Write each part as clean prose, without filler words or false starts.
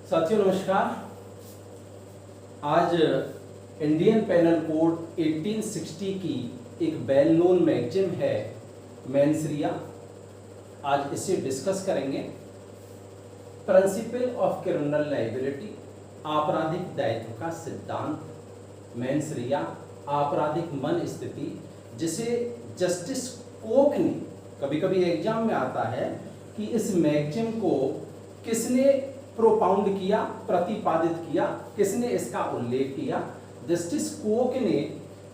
साथियों नमस्कार। आज इंडियन पेनल कोड 1860 की एक वेल नोन मैगजीन है मेंस-रिया। आज इसे डिस्कस करेंगे। प्रिंसिपल ऑफ क्रिमिनल लायबिलिटी, आपराधिक दायित्व का सिद्धांत। मेंस-रिया आपराधिक मन स्थिति, जिसे जस्टिस कोक ने, कभी कभी एग्जाम में आता है कि इस मैगजीन को किसने प्रोपाउंड किया, प्रतिपादित किया, किसने इसका उल्लेख किया। जस्टिस कोक ने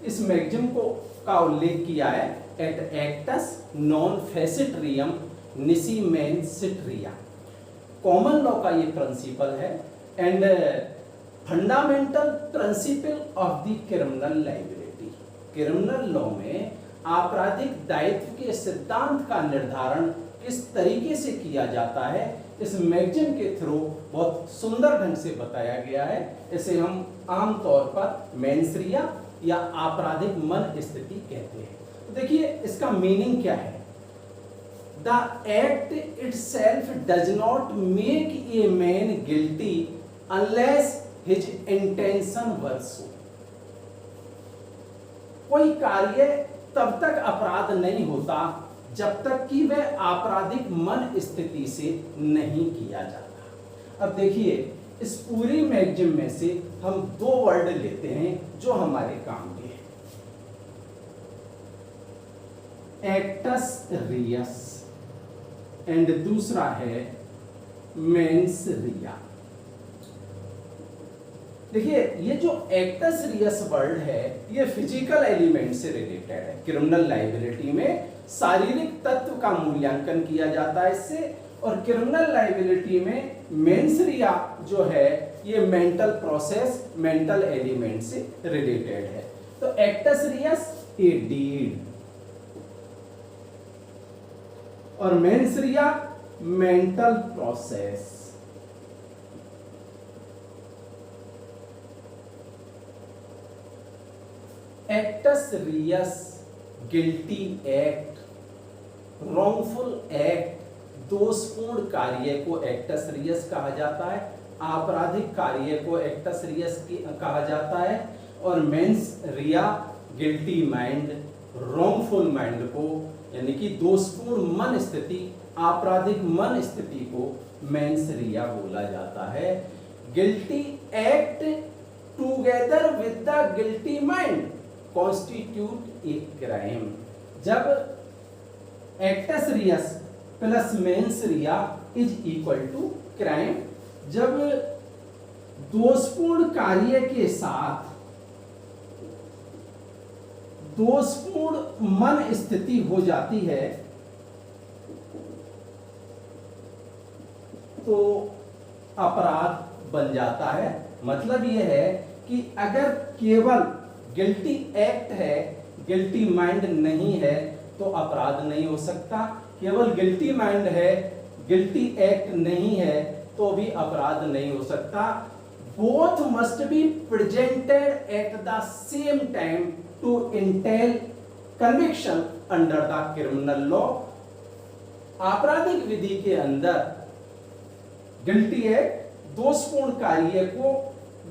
इस मैगजीन को का उल्लेख किया है एट एक्टस नॉन फेसिट रियम निसी मेंसिट रिया। कॉमन लॉ का ये प्रिंसिपल है and fundamental principle of the criminal liability. Criminal law में आपराधिक दायित्व के सिद्धांत का निर्धारण किस तरीके से किया जाता है, इस मैगजीन के थ्रू बहुत सुंदर ढंग से बताया गया है। इसे हम आमतौर पर मेंस-रिया या आपराधिक मन स्थिति कहते हैं। तो देखिए इसका मीनिंग क्या है। The act itself does not make a man guilty unless his intention were so. कोई कार्य तब तक अपराध नहीं होता जब तक कि वह आपराधिक मन स्थिति से नहीं किया जाता। अब देखिए इस पूरी मैगजीन में से हम दो वर्ड लेते हैं जो हमारे काम के हैं, एक्टस रियस एंड दूसरा है मेंस-रिया। देखिए ये जो एक्टस रियस वर्ड है ये फिजिकल एलिमेंट से रिलेटेड है। क्रिमिनल लायबिलिटी में शारीरिक तत्व का मूल्यांकन किया जाता है इससे, और क्रिमिनल लायबिलिटी में मेंस-रिया जो है ये मेंटल प्रोसेस, मेंटल एलिमेंट से रिलेटेड है। तो एक्टस रियस ए डीड और mens rea mental process. Actus reus guilty act, wrongful act, दोषपूर्ण कार्य को एक्टस रियस कहा जाता है, आपराधिक कार्य को एक्टस रियस कहा जाता है, और मेंस-रिया गिल्टी माइंड, रॉन्गफुल माइंड को यानी कि दोषपूर्ण मन स्थिति, आपराधिक मन स्थिति को मेंस-रिया बोला जाता है। Guilty act together with the guilty mind constitute a crime. जब actus reus plus mens rea is equal to crime, जब दोषपूर्ण कार्य के साथ दोषपूर्ण मन स्थिति हो जाती है तो अपराध बन जाता है। मतलब यह है कि अगर केवल गिल्टी एक्ट है, गिल्टी माइंड नहीं है तो अपराध नहीं हो सकता। केवल गिल्टी माइंड है, गिल्टी एक्ट नहीं है तो भी अपराध नहीं हो सकता। Both must be presented at the same time to entail conviction under the criminal law. आपराधिक विधि के अंदर गिल्टी एक्ट दोषपूर्ण कार्य को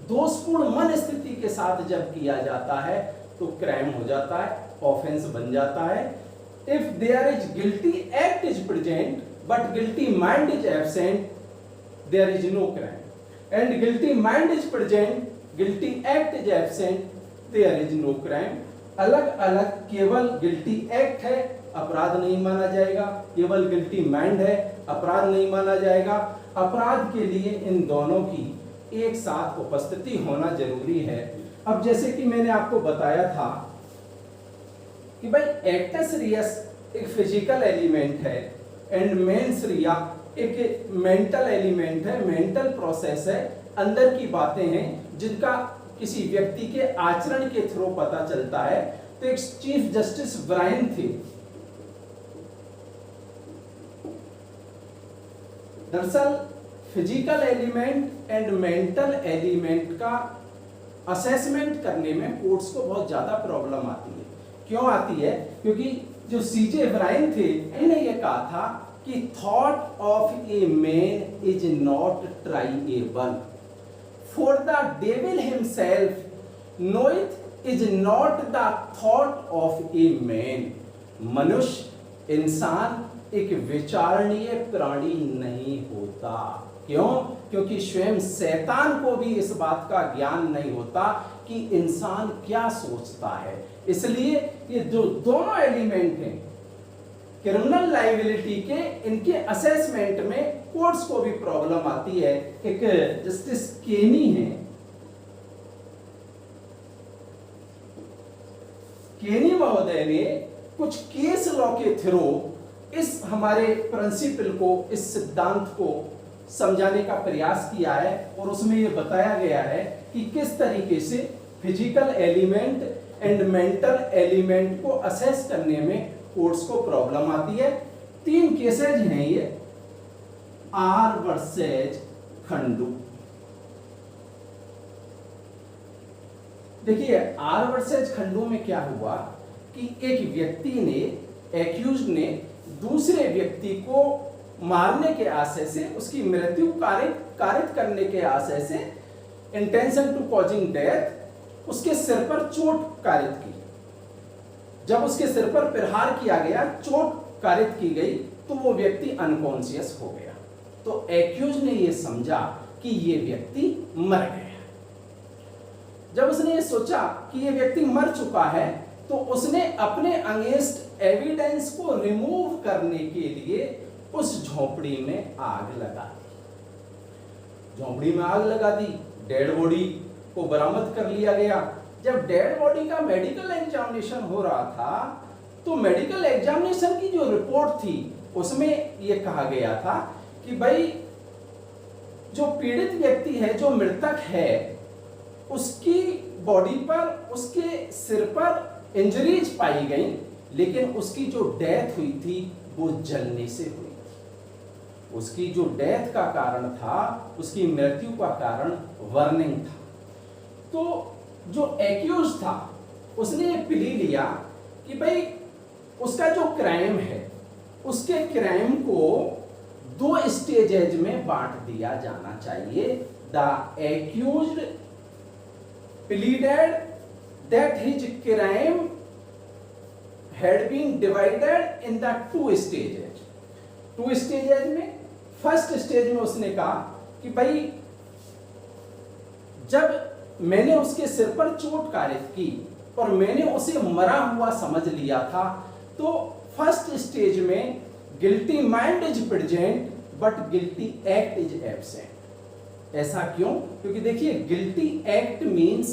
दोषपूर्ण मन स्थिति के साथ जब किया जाता है तो क्राइम हो जाता है, ऑफेंस बन जाता है। If there is guilty act is present but guilty mind is absent, there is no crime. And guilty mind is present, guilty act is absent, there is no crime. अलग अलग केवल guilty act है, अपराध नहीं माना जाएगा, केवल guilty mind है, अपराध नहीं माना जाएगा। अपराध के लिए इन दोनों की एक साथ उपस्थिति होना जरूरी है। अब जैसे कि मैंने आपको बताया था कि भाई एक्टस रियस एक फिजिकल एलिमेंट है एंड मेंस-रिया एक मेंटल एलिमेंट है, मेंटल प्रोसेस है, अंदर की बातें हैं जिनका किसी व्यक्ति के आचरण के थ्रू पता चलता है। तो एक चीफ जस्टिस ब्रायन थे, दरअसल physical element and mental element का असेसमेंट करने में कोर्ट्स को बहुत ज्यादा प्रॉब्लम आती है। क्यों आती है? क्योंकि जो सीजे ब्रायन थे, इन्होंने ये कहा था कि thought of a man is not triable, for the devil himself knoweth is not the thought of a man. मनुष्य, इंसान एक विचारणीय प्राणी नहीं होता। क्यों? क्योंकि स्वयं शैतान को भी इस बात का ज्ञान नहीं होता कि इंसान क्या सोचता है। इसलिए ये जो दोनों एलिमेंट हैं क्रिमिनल लायबिलिटी के, इनके असेसमेंट में कोर्ट्स को भी प्रॉब्लम आती है। एक जस्टिस केनी है, केनी महोदय ने कुछ केस लॉ के थ्रू इस हमारे प्रिंसिपल को, इस सिद्धांत को समझाने का प्रयास किया है और उसमें यह बताया गया है कि किस तरीके से physical element and mental element को असेस करने में कोर्ट्स को प्रॉब्लम आती है। 3 केसेज हैं ये, आर वर्सेज खंडू। देखिए आर वर्सेज खंडू में क्या हुआ कि एक व्यक्ति ने, एक्यूज ने दूसरे व्यक्ति को मारने के आशय से, उसकी मृत्यु कारित करने के आशय से, इंटेंशन टू कॉजिंग डेथ, उसके सिर पर चोट कारित की। जब उसके सिर पर प्रहार किया गया, चोट कारित की गई, तो वो व्यक्ति अनकॉन्शियस हो गया। तो एक्यूज ने ये समझा कि ये व्यक्ति मर गया। जब उसने ये सोचा कि ये व्यक्ति मर चुका है, तो उसने अपने अगेंस्ट एविडेंस को रिमूव करने के लिए उस झोपड़ी में आग लगा दी। झोपड़ी में आग लगा दी, डेड बॉडी को बरामद कर लिया गया। जब डेड बॉडी का मेडिकल एग्जामिनेशन हो रहा था, तो मेडिकल एग्जामिनेशन की जो रिपोर्ट थी उसमें यह कहा गया था कि भाई जो पीड़ित व्यक्ति है, जो मृतक है, उसकी बॉडी पर, उसके सिर पर इंजरीज पाई गई, लेकिन उसकी जो डेथ हुई थी वो जलने से हुई। उसकी जो डेथ का कारण था, उसकी मृत्यु का कारण बर्निंग था। तो जो एक्यूज था उसने ये प्ली लिया कि भाई उसका जो क्राइम है, उसके क्राइम को 2 स्टेजेज में बांट दिया जाना चाहिए। The accused pleaded that his crime had been divided in the 2 stages। 2 stages में फर्स्ट स्टेज में उसने कहा कि भाई जब मैंने उसके सिर पर चोट कारित की और मैंने उसे मरा हुआ समझ लिया था, तो फर्स्ट स्टेज में guilty mind is present but guilty act is absent. ऐसा क्यों? क्योंकि देखिए guilty act means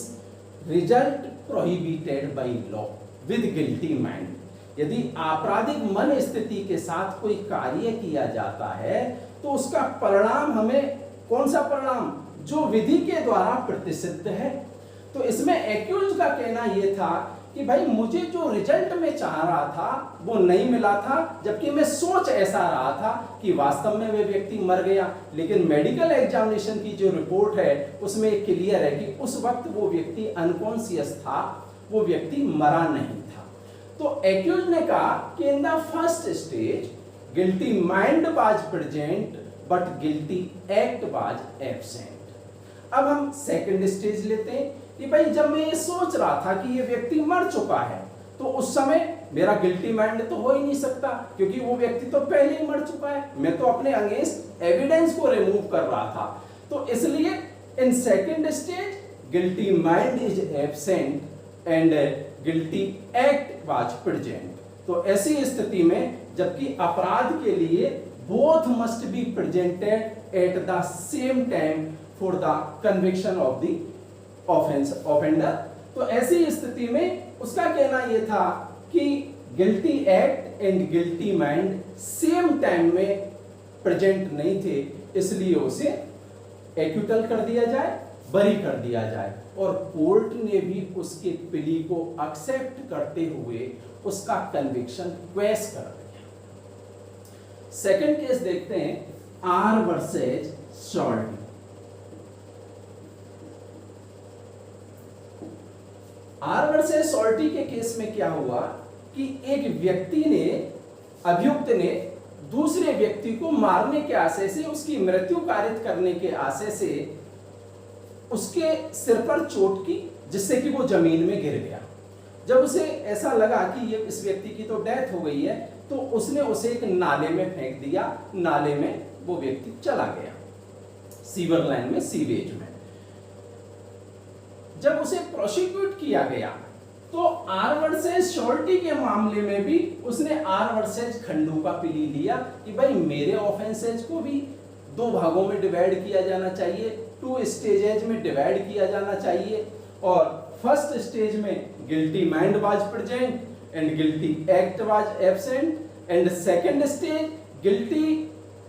result prohibited by law with guilty mind. यदि आपराधिक मन स्थिति के साथ कोई कार्य किया जाता है, तो उसका परिणाम हमें, कौन सा परिणाम? जो विधि के द्वारा प्रतिसिद्ध है। तो इसमें एक्यूज का कहना यह था कि भाई मुझे जो रिजल्ट में चाह रहा था वो नहीं मिला था, जबकि मैं सोच ऐसा रहा था कि वास्तव में वे व्यक्ति मर गया, लेकिन मेडिकल एग्जामिनेशन की जो रिपोर्ट है उसमें क्लियर है कि उस वक्त वो व्यक्ति अनकॉन्शियस था, वो व्यक्ति मरा नहीं था। तो एक्यूज ने कहा कि in the first stage guilty mind was present but guilty act was absent. अब हम सेकंड स्टेज लेते हैं कि भाई जब मैं ये सोच रहा था कि ये व्यक्ति मर चुका है, तो उस समय मेरा गिल्टी माइंड तो हो ही नहीं सकता, क्योंकि वो व्यक्ति तो पहले ही मर चुका है। मैं तो अपने अगेंस्ट एविडेंस को रिमूव कर रहा था। तो इसलिए in second stage guilty mind is absent and guilty act was present. तो ऐसी स्थिति में जबकि अपराध के लिए both must be presented at the same time for the conviction of the offender, तो ऐसी स्थिति में उसका कहना यह था कि guilty act and guilty mind same time में प्रेजेंट नहीं थे, इसलिए उसे एक्यूटल कर दिया जाए, बरी कर दिया जाए। और कोर्ट ने भी उसके प्ली को एक्सेप्ट करते हुए उसका कन्विक्शन क्वेश कर दिया। सेकंड केस देखते हैं, R versus salty. R versus salty के केस में क्या हुआ कि एक व्यक्ति ने, अभियुक्त ने दूसरे व्यक्ति को मारने के आशय से, उसकी मृत्यु कारित करने के आशय से उसके सिर पर चोट की, जिससे कि वो जमीन में गिर गया। जब उसे ऐसा लगा कि ये इस व्यक्ति की तो डेथ हो गई है, तो उसने उसे एक नाले में फेंक दिया। नाले में वो व्यक्ति चला गया, सीवर लाइन में, सीवेज में। जब उसे प्रोसिक्यूट किया गया तो आर वर्सेस शॉर्टी के मामले में भी उसने आर वर्सेस खंडू का प्ली लिया कि भाई मेरे ऑफेंसेज को भी दो भागों में डिवाइड किया जाना चाहिए, 2 स्टेजेज में डिवाइड किया जाना चाहिए। और फर्स्ट स्टेज में guilty mind was present and guilty act was absent, and second stage guilty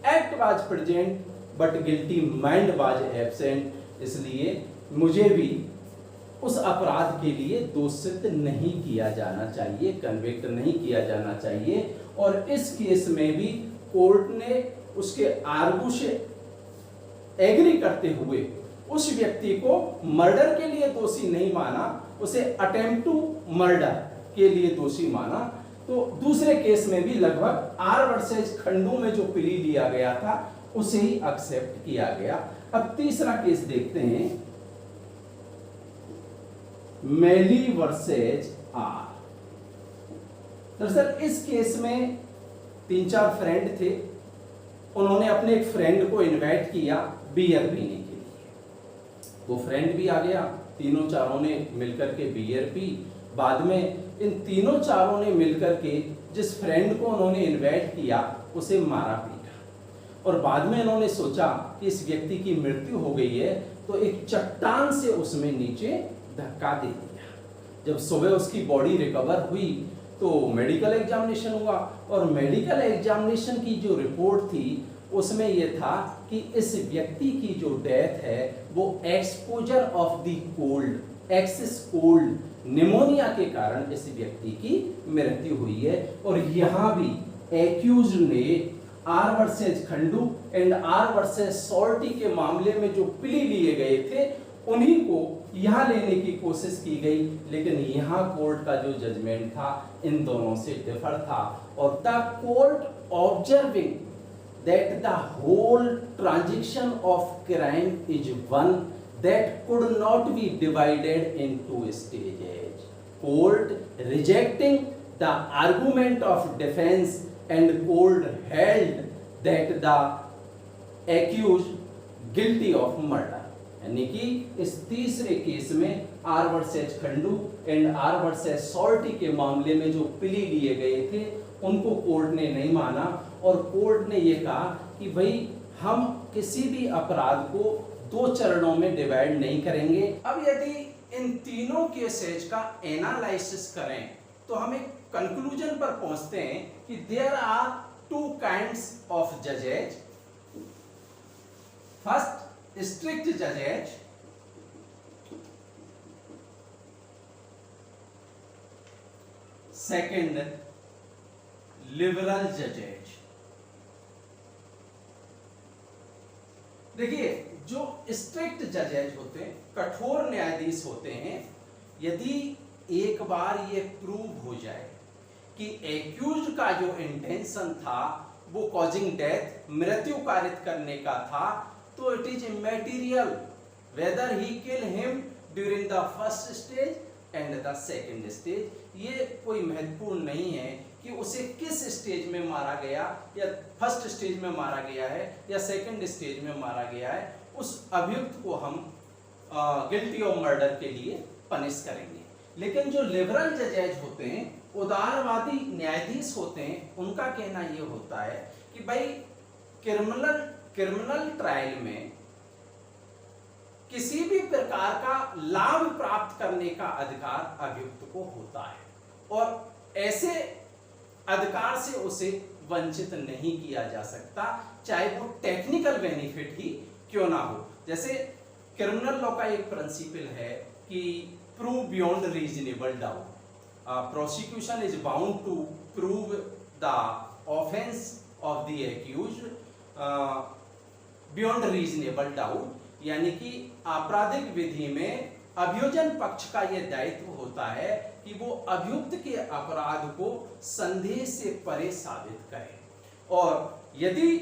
act was present but guilty mind was absent. इसलिए मुझे भी उस अपराध के लिए दोषित नहीं किया जाना चाहिए, कन्विक्ट नहीं किया जाना चाहिए। और इस केस में भी कोर्ट ने उसके आर्गू से एग्री करते हुए उस व्यक्ति को मर्डर के लिए दोषी नहीं माना, उसे अटेम्प्ट टू मर्डर के लिए दोषी माना। तो दूसरे केस में भी लगभग आर वर्सेस खंडू में जो प्ली लिया गया था उसे ही एक्सेप्ट किया गया। अब तीसरा केस देखते हैं, मेली वर्सेज आर। दरअसल इस केस में 3-4 फ्रेंड थे, उन्होंने अपने एक फ्रेंड को इनवाइट किया बियर पीने के लिए। वो फ्रेंड भी आ गया, तीनों चारों ने मिलकर के बियर पी। बाद में इन तीनों चारों ने मिलकर के जिस फ्रेंड को उन्होंने इनवाइट किया उसे मारा पीटा। और बाद में इन्होंने सोचा कि इस व्यक्ति की मृत्यु हो गई है, तो एक चट्टान से उसमें नीचे धक्का दे दिया। जब सुबह उसकी बॉडी रिकवर हुई तो मेडिकल एग्जामिनेशन हुआ, और मेडिकल एग्जामिनेशन की जो रिपोर्ट थी उसमें यह था कि इस व्यक्ति की जो डेथ है वो exposure of the cold, excess cold, pneumonia के कारण इस व्यक्ति की मृत्यु हुई है। और यहां भी एक्यूज ने R versus Khandu and R versus salty के मामले में जो प्ली लिए गए थे उन्हीं को यहां लेने की कोशिश की गई, लेकिन यहां कोर्ट का जो जजमेंट था इन दोनों से डिफर था। और the court observing that the whole transaction of crime is one that could not be divided in 2 stages. Court rejecting the argument of defense and court held that the accused guilty of murder. यानी कि इस तीसरे case में R versus Khandu and R versus salty के मामले में जो plea लिए गए थे उनको कोर्ट ने नहीं माना, और कोर्ट ने यह कहा कि भाई हम किसी भी अपराध को 2 चरणों में डिवाइड नहीं करेंगे। अब यदि इन तीनों केसेस का एनालिसिस करें तो हम एक कंक्लूजन पर पहुंचते हैं कि there are 2 kinds of जजेज। First, strict जजेज, second, liberal जजेज। देखिए, जो स्ट्रिक्ट जजेज होते हैं, कठोर न्यायाधीश होते हैं, यदि एक बार ये प्रूव हो जाए कि एक्यूज्ड का जो इंटेंशन था वो कॉजिंग डेथ, मृत्यु कारित करने का था, तो it is इमैटेरियल weather he kill him during the first stage and the second stage. ये कोई महत्वपूर्ण नहीं है कि उसे किस स्टेज में मारा गया, या फर्स्ट स्टेज में मारा गया है या सेकंड स्टेज में मारा गया है। उस अभियुक्त को हम गिल्टी ऑफ मर्डर के लिए पनिश करेंगे। लेकिन जो लिबरल जजेज होते हैं, उदारवादी न्यायाधीश होते हैं, उनका कहना यह होता है कि भाई क्रिमिनल ट्रायल में किसी भी प्रकार का लाभ प्राप्त करने का अधिकार अभियुक्त को होता है, और ऐसे अधिकार से उसे वंचित नहीं किया जा सकता, चाहे वो टेक्निकल बेनिफिट ही क्यों ना हो। जैसे क्रिमिनल लॉ का एक प्रिंसिपल है कि prove beyond reasonable doubt, prosecution is bound to prove the offence of the accused beyond reasonable doubt, यानी कि आपराधिक विधि में अभियोजन पक्ष का यह दायित्व होता है कि वो अभियुक्त के अपराध को संदेह से परे साबित करे, और यदि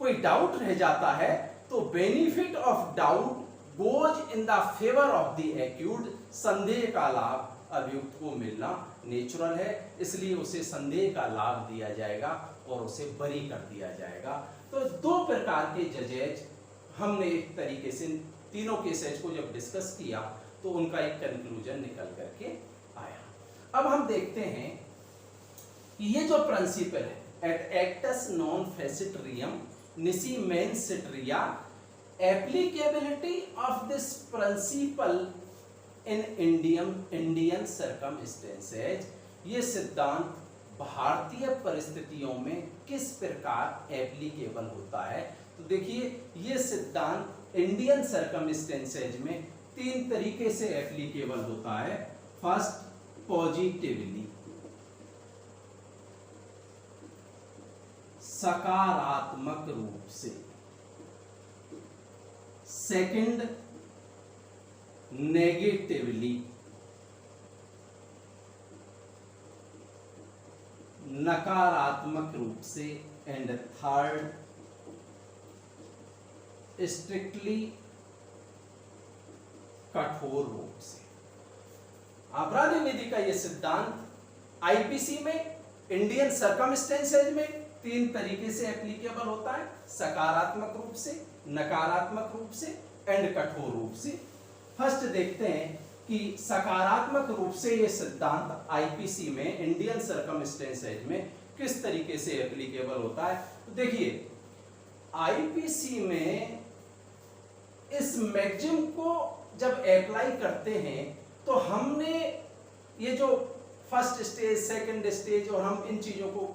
कोई डाउट रह जाता है तो benefit of doubt goes in the favour of the accused. संदेह का लाभ अभियुक्त को मिलना नेचुरल है, इसलिए उसे संदेह का लाभ दिया जाएगा और उसे बरी कर दिया जाएगा। तो दो प्रकार के जजेज हमने एक तरीके से तीनों केसेज को जब डिस्कस किया तो उनका एक कंक्लूजन निकल करके आया। अब हम देखते हैं कि ये जो प्रिंसिपल है एट actus non facit reum nisi mens sit rea, applicability of this principle in Indian circumstances, ये सिद्धांत भारतीय परिस्थितियों में किस प्रकार एप्लीकेबल होता है। तो देखिए ये सिद्धांत इंडियन सर्कमस्टेंसेज में तीन तरीके से एप्लीकेबल होता है। फर्स्ट, पॉजिटिवली, सकारात्मक रूप से। सेकंड, नेगेटिवली, नकारात्मक रूप से। एंड थर्ड, स्ट्रिक्टली, कठोर रूप से। अपराधी विधि का यह सिद्धांत आईपीसी में इंडियन सर्कमस्टेंसेज में तीन तरीके से एप्लीकेबल होता है, सकारात्मक रूप से, नकारात्मक रूप से एंड कठोर रूप से। फर्स्ट देखते हैं कि सकारात्मक रूप से यह सिद्धांत आईपीसी में इंडियन सर्कमस्टेंसेज में किस तरीके से एप्लीकेबल होता है। तो देखिए आईपीसी में इस मैक्सिम को जब अप्लाई करते हैं तो हमने ये जो फर्स्ट स्टेज, सेकंड स्टेज और हम इन चीजों को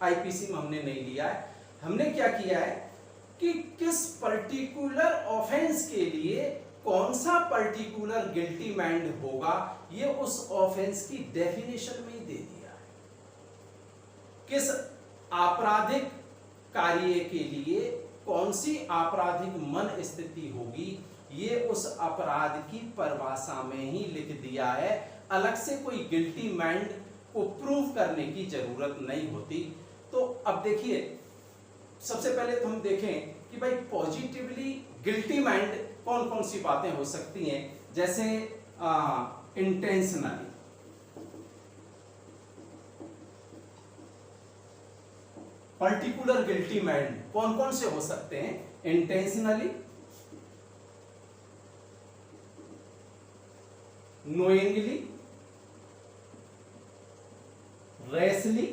आईपीसी में हमने नहीं लिया है। हमने क्या किया है कि किस पर्टिकुलर ऑफेंस के लिए कौन सा पर्टिकुलर गिल्टी माइंड होगा ये उस ऑफेंस की डेफिनेशन में ही दे दिया है। किस आपराधिक कार्य के लिए कौन सी आपराधिक मन स्थिति होगी ये उस अपराध की परिभाषा में ही लिख दिया है। अलग से कोई गिल्टी माइंड को प्रूव करने की जरूरत नहीं होती। तो अब देखिए सबसे पहले तो हम देखें कि भाई पॉजिटिवली गिल्टी माइंड कौन कौन सी बातें हो सकती हैं, जैसे इंटेंशनली, पर्टिकुलर गिल्टी माइंड कौन कौन से हो सकते हैं, intentionally, knowingly, rashly,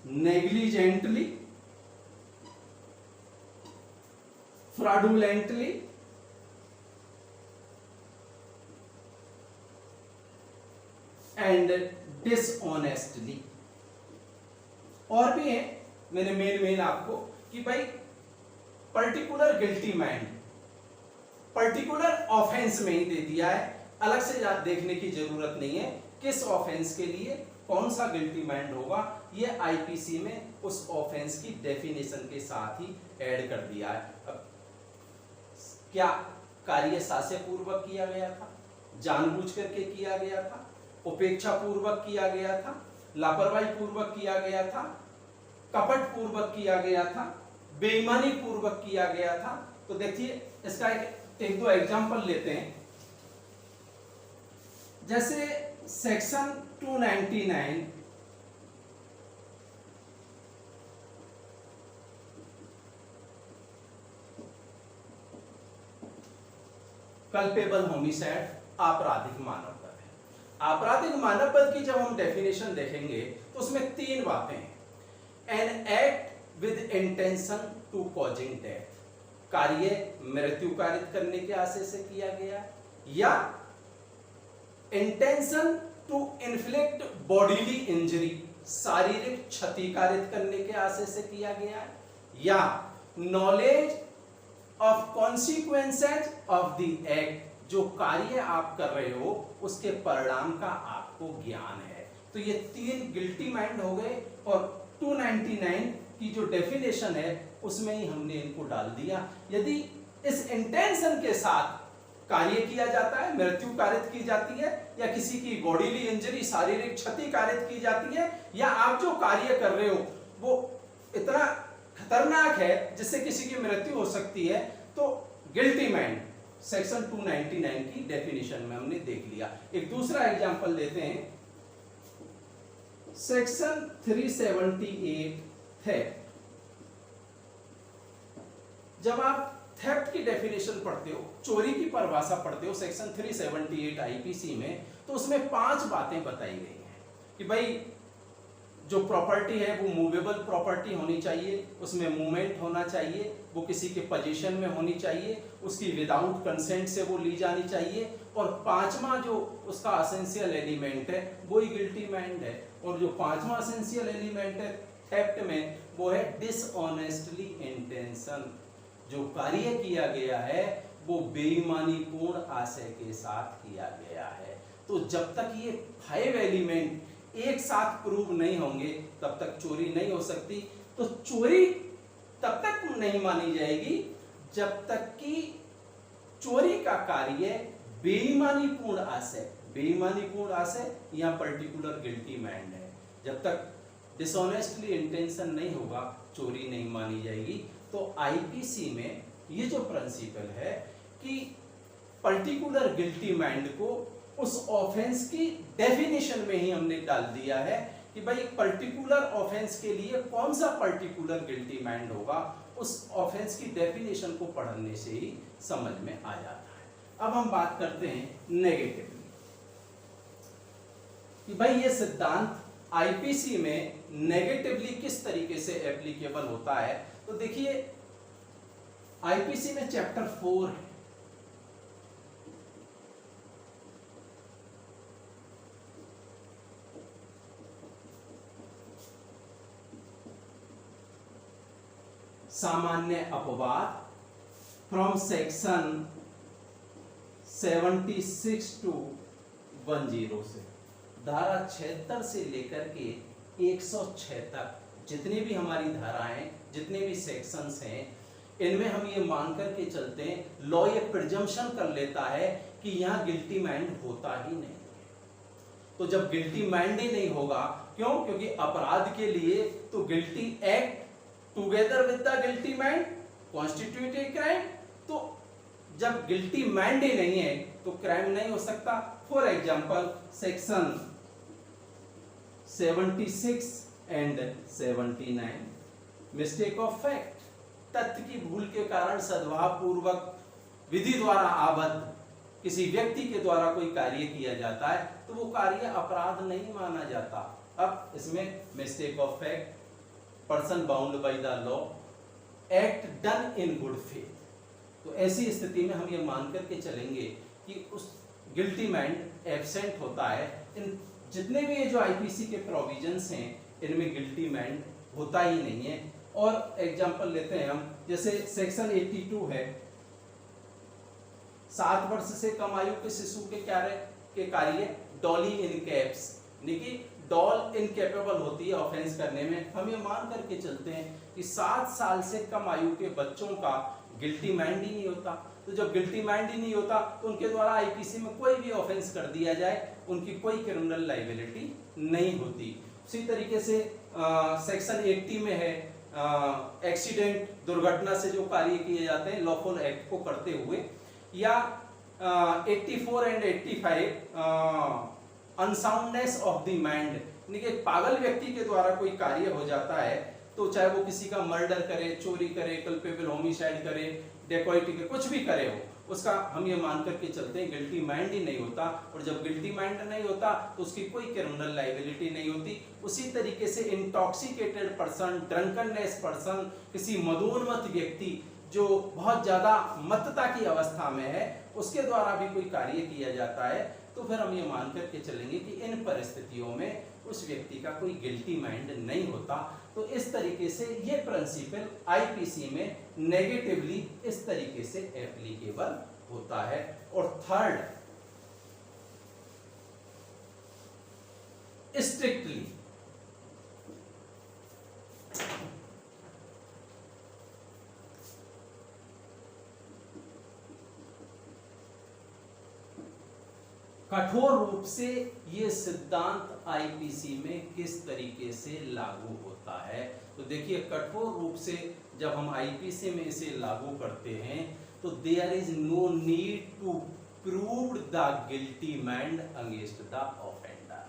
negligently, fraudulently and dishonestly. और भी है, मैंने मेन आपको कि भाई particular guilty mind particular offence में ही दे दिया है, अलग से देखने की जरूरत नहीं है किस ऑफेंस के लिए कौन सा गिल्टी माइंड होगा। ये आईपीसी में उस ऑफेंस की डेफिनेशन के साथ ही ऐड कर दिया है। अब क्या कार्य सास्य पूर्वक किया गया था, जानबूझ करके किया गया था, उपेक्षा पूर्वक किया गया था, लापरवाही पूर्वक किया गया था, कपट पूर्वक किया गया था, बेईमानी पूर्वक किया गया था। तो देखिए इसका एक दो एग्जांपल लेते हैं। जैसे सेक्शन 299 कल्पेबल होमिसाइड, आपराधिक मानववध है। आपराधिक मानववध की जब हम डेफिनेशन देखेंगे तो उसमें तीन बातें हैं। An act with intention to causing death, कार्य मृत्यु कारित करने के आशय से किया गया, या intention to inflict bodily injury, शारीरिक क्षति कारित करने के आशय से किया गया है, या knowledge of consequences of the act, जो कार्य आप कर रहे हो उसके परिणाम का आपको ज्ञान है। तो ये तीन गिल्टी माइंड हो गए और 299 की जो डेफिनेशन है उसमें ही हमने इनको डाल दिया। यदि इस इंटेंशन के साथ कार्य किया जाता है, मृत्यु कारित की जाती है, या किसी की बॉडीली इंजरी, शारीरिक क्षति कारित की जाती है, या आप जो कार्य कर रहे हो वो इतना खतरनाक है जिससे किसी की मृत्यु हो सकती है, तो गिल्टी माइंड सेक्शन 299 की डेफिनेशन में हमने देख लिया। एक दूसरा एग्जांपल लेते हैं, सेक्शन 378 थेफ्ट। जब आप थेफ्ट की डेफिनेशन पढ़ते हो, चोरी की परिभाषा पढ़ते हो सेक्शन 378 आईपीसी में, तो उसमें 5 बातें बताई गई हैं कि भाई जो प्रॉपर्टी है वो मूवेबल प्रॉपर्टी होनी चाहिए, उसमें मूवमेंट होना चाहिए, वो किसी के पोजीशन में होनी चाहिए, उसकी विदाउट कंसेंट से वो ली जानी चाहिए, और 5वां जो उसका एसेंशियल एलिमेंट है वो ही गिल्टी माइंड है। और जो 5वां एसेंशियल एलिमेंट है थेफ्ट में वो है डिसऑनेस्टली इंटेंशन। जो कार्य किया गया है वो बेईमानी पूर्ण आशय के साथ किया गया है। तो जब तक ये 5 एलिमेंट एक साथ प्रूव नहीं होंगे तब तक चोरी नहीं हो सकती। तो चोरी तब तक नहीं मानी जाएगी जब तक कि चोरी का कार्य बेईमानी पूर्ण आशय, बेईमानी पूर्ण आशय या पर्टिकुलर गिल्टी माइंड है, जब तक डिसऑनेस्टली इंटेंशन नहीं होगा चोरी नहीं मानी जाएगी। तो आईपीसी में ये जो प्रिंसिपल है कि पर्टिकुलर गिल्टी माइंड को उस ऑफेंस की डेफिनेशन में ही हमने डाल दिया है कि भाई पर्टिकुलर ऑफेंस के लिए कौन सा पर्टिकुलर गिल्टी माइंड होगा, उस ऑफेंस की डेफिनेशन को पढ़ने से ही समझ में आ जाता है। अब हम बात करते हैं नेगेटिवली कि भाई ये सिद्धांत आईपीसी में नेगेटिवली किस तरीके से एप्लीकेबल होता है। तो देखिए आईपीसी में चैप्टर 4 है, सामान्य अपवाद, फ्रॉम सेक्शन 76 टू 10 से, धारा 76 से लेकर के 106 तक जितनी भी हमारी धाराएं, जितने भी सेक्शंस हैं, इनमें हम ये मान करके चलते हैं, लॉ ये प्रिजम्पशन कर लेता है कि यहां गिल्टी माइंड होता ही नहीं। तो जब गिल्टी माइंड ही नहीं होगा, क्यों? क्योंकि अपराध के लिए तो guilty act together with the guilty mind constitute a crime. तो जब गिल्टी माइंड ही नहीं है तो क्राइम नहीं हो सकता। For example section 76 and 79, mistake of fact, तथ्य की भूल के कारण सद्भाव पूर्वक विधि द्वारा आबद्ध किसी व्यक्ति के द्वारा कोई कार्य किया जाता है तो वो कार्य अपराध नहीं माना जाता। अब इसमें mistake of fact, person bound by the law, act done in good faith. तो ऐसी स्थिति में हम ये मान करके चलेंगे कि उस गिल्टी माइंड एब्सेंट होता है। इन जितने भी ये जो आईपीसी के प्रोविजंस हैं इनमें गिल्टी माइंड होता ही नहीं है। और एग्जांपल लेते हैं हम, जैसे सेक्शन 82 है, 7 वर्ष से कम आयु के शिशु के कार्य डॉली इन कैप्स, यानी कि डॉल इनकेपेबल होती है ऑफेंस करने में। हम ये मान करके चलते हैं कि 7 साल से कम आयु के बच्चों का गिल्टी माइंड ही नहीं होता। तो जब गिल्टी माइंड ही नहीं होता तो उनके द्वारा आईपीसी में कोई भी ऑफेंस कर दिया जाए उनकी कोई क्रिमिनल लायबिलिटी नहीं होती। उसी तरीके से सेक्शन 80 में है, एक्सीडेंट, दुर्घटना से जो कार्य किए जाते हैं लॉफुल एक्ट को करते हुए, या 84 and 85 unsoundness of the mind, यानी कि पागल व्यक्ति के द्वारा कोई कार्य हो जाता है तो चाहे वो किसी का मर्डर करे, चोरी करे, कल्पेबल होमिसाइड करे, डेकॉइटी करे, कुछ भी करे हो, उसका हम ये मान करके चलते हैं गिल्टी माइंड ही नहीं होता। और जब गिल्टी माइंड नहीं होता तो उसकी कोई क्रिमिनल लायबिलिटी नहीं होती। उसी तरीके से इंटॉक्सिकेटेड पर्सन, ड्रंकननेस पर्सन, किसी मदोन्मत्त व्यक्ति जो बहुत ज्यादा मत्तता की अवस्था में है उसके द्वारा भी कोई कार्य किया जाता है तो फिर हम ये मान करके चलेंगे कि इन परिस्थितियों में उस व्यक्ति का कोई गिल्टी माइंड नहीं होता। तो इस तरीके से ये प्रिंसिपल आईपीसी में नेगेटिवली इस तरीके से एप्लीकेबल होता है। और थर्ड, स्ट्रिक्टली, कठोर रूप से ये सिद्धांत आईपीसी में किस तरीके से लागू होता है। तो देखिए, कठोर रूप से जब हम आईपीसी में इसे लागू करते हैं तो there is no need to prove the guilty man against the offender.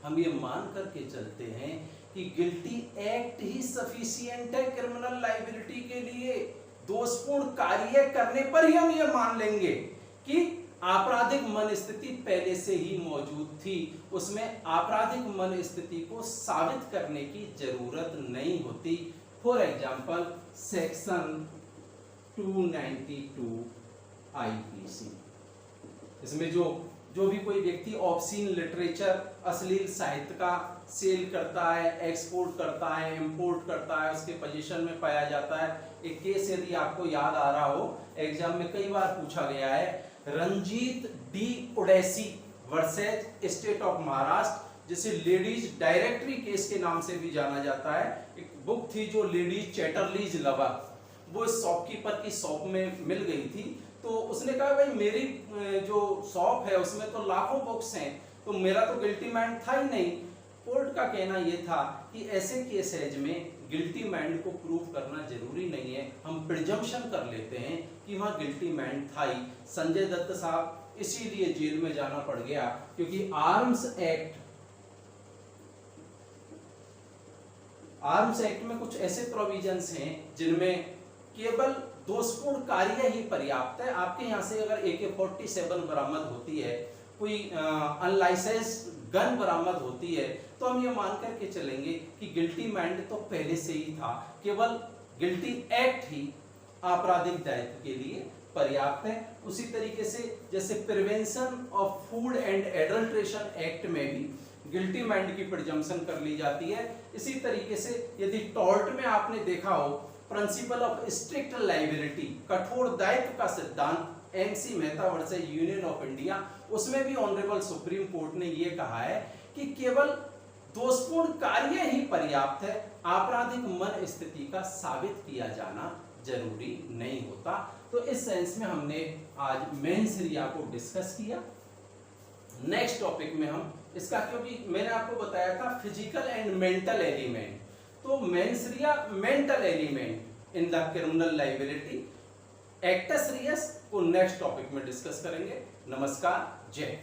हम ये मान करके चलते हैं कि गिल्टी एक्ट ही सफिशिएंट है क्रिमिनल लायबिलिटी के लिए। दोषपूर्ण कार्य करने पर ही हम ये मान लेंगे कि आपराधिक मन स्थिति पहले से ही मौजूद थी, उसमें आपराधिक मन स्थिति को साबित करने की जरूरत नहीं होती। फॉर एग्जाम्पल सेक्शन 292 आईपीसी, इसमें जो भी कोई व्यक्ति ऑब्सीन लिटरेचर, अश्लील साहित्य का सेल करता है, एक्सपोर्ट करता है, इंपोर्ट करता है, उसके पोजीशन में पाया जाता है। एक केस यदि आपको याद आ रहा हो, एग्जाम में कई बार पूछा गया है, Ranjit D Udeshi versus state of Maharashtra, जिसे लेडीज डायरेक्टरी केस के नाम से भी जाना जाता है। एक बुक थी जो लेडीज चैटरलीज लवर, वो शॉपकीपर की शॉप में मिल गई थी। तो उसने कहा भाई मेरी जो शॉप है उसमें तो लाखों बुक्स हैं, तो मेरा तो गिल्टी माइंड था ही नहीं। कोर्ट का कहना यह था कि ऐसे केसेज में गिल्टी माइंड को प्रूव करना जरूरी नहीं है, हम प्रिजम्पशन कर लेते हैं कि वहां गिल्टी माइंड था ही। संजय दत्त साहब इसीलिए जेल में जाना पड़ गया क्योंकि आर्म्स एक्ट में कुछ ऐसे प्रोविजंस हैं जिनमें केवल दोषपूर्ण कार्य ही पर्याप्त है। आपके यहां से अगर AK-47 बरामद होती है, कोई अनलाइसेंस गन बरामद होती है, तो हम ये मान करके चलेंगे कि गिल्टी माइंड तो पहले से ही था, केवल गिल्टी एक्ट ही आपराधिक दायित्व के लिए पर्याप्त है। उसी तरीके से जैसे prevention of food and adulteration act में भी गिल्टी माइंड की प्रिजम्पशन कर ली जाती है। इसी तरीके से यदि टॉर्ट में आपने देखा हो प्रिंसिपल ऑफ स्ट्रिक्ट लायबिलिटी, कठोर दायित्व का सिद्धांत, MC Mehta versus union of India, उसमें भी ऑनरेबल सुप्रीम कोर्ट ने यह कहा है कि केवल दोषपूर्ण कार्य ही पर्याप्त है, आपराधिक मन स्थिति का साबित किया जाना जरूरी नहीं होता। तो इस सेंस में हमने आज मेंस रिया को डिस्कस किया। नेक्स्ट टॉपिक में हम इसका, क्योंकि मैंने आपको बताया था फिजिकल एंड मेंटल एलिमेंट, तो mens rea mental element in the criminal liability, actus reus को नेक्स्ट टॉपिक में डिस्कस करेंगे। नमस्कार, जय।